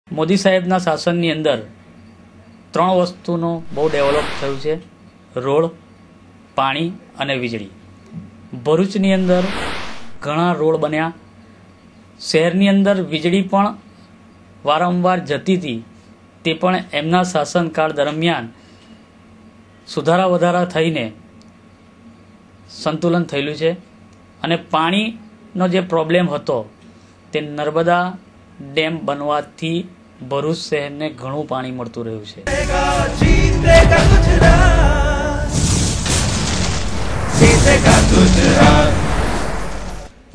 મોદી સાહેબના શાસનની અંદર 3 વસ્તુનો બહુ ડેવલપ થયું છે: રોડ, પાણી અને વીજળી. ભરૂચની અંદર ઘણા રોડ બન્યા. શહેરની અંદર વીજળી પણ વારંવાર જતી હતી, તે પણ એમના શાસનકાળ દરમિયાન સુધારા વધારા થઈને સંતુલન થયેલું છે. અને પાણીનો જે પ્રોબ્લેમ હતો તે નર્મદા ડેમ બનવાથી ભરૂચ શહેરને ઘણું પાણી મળતું રહ્યું છે.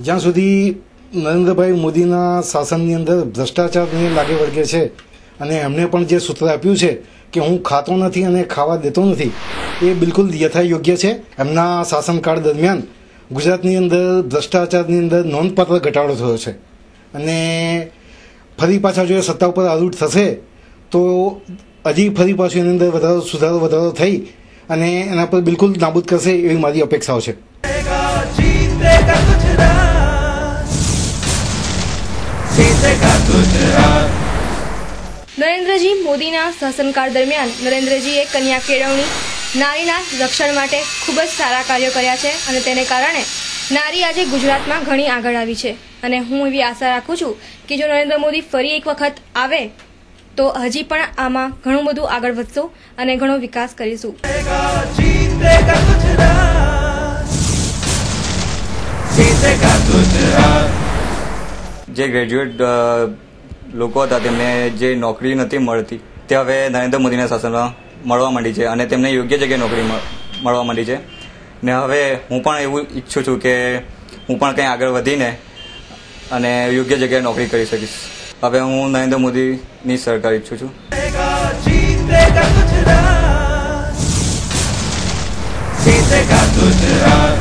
જ્યાં સુધી નરેન્દ્રભાઈ મોદીના શાસનની અંદર ભ્રષ્ટાચારને લાગે વળગે છે અને એમને પણ જે સૂત્ર આપ્યું છે કે હું ખાતો નથી અને ખાવા દેતો નથી, એ બિલકુલ યથાયોગ્ય છે. એમના શાસનકાળ દરમિયાન ગુજરાતની અંદર ભ્રષ્ટાચારની અંદર નોંધપાત્ર ઘટાડો થયો છે અને ફરી પાછા જો સત્તા ઉપર આરૂઢ થશે તો હજી ફરી પાછું એની અંદર સુધારો થઈ અને એના પર બિલકુલ નાબૂદ કરશે એવી મારી અપેક્ષાઓ છે. નરેન્દ્રજી મોદીના શાસનકાળ દરમિયાન નરેન્દ્રજીએ કન્યા કેળવણી, નારીના રક્ષણ માટે ખૂબ જ સારા કાર્યો કર્યા છે અને તેને કારણે નારી આજે ગુજરાતમાં ઘણી આગળ આવી છે. અને હું એવી આશા રાખું છું કે જો નરેન્દ્ર મોદી ફરી એક વખત આવે તો હજી પણ આમાં ઘણું બધું આગળ વધશું અને ઘણો વિકાસ કરીશું. જે ગ્રેજ્યુએટ લોકો હતા તેમને જે નોકરી નથી મળતી તે હવે નરેન્દ્ર મોદીના શાસનમાં મળવા માંડી છે અને તેમને યોગ્ય જગ્યાએ નોકરી મળવા માંડી છે. ને હવે હું પણ એવું ઈચ્છું છું કે હું પણ કંઈ આગળ વધીને અને યોગ્ય જગ્યાએ નોકરી કરી શકીશ. હવે હું નરેન્દ્ર મોદીની સરકાર ઈચ્છું છું. જીતેગા ગુજરાત.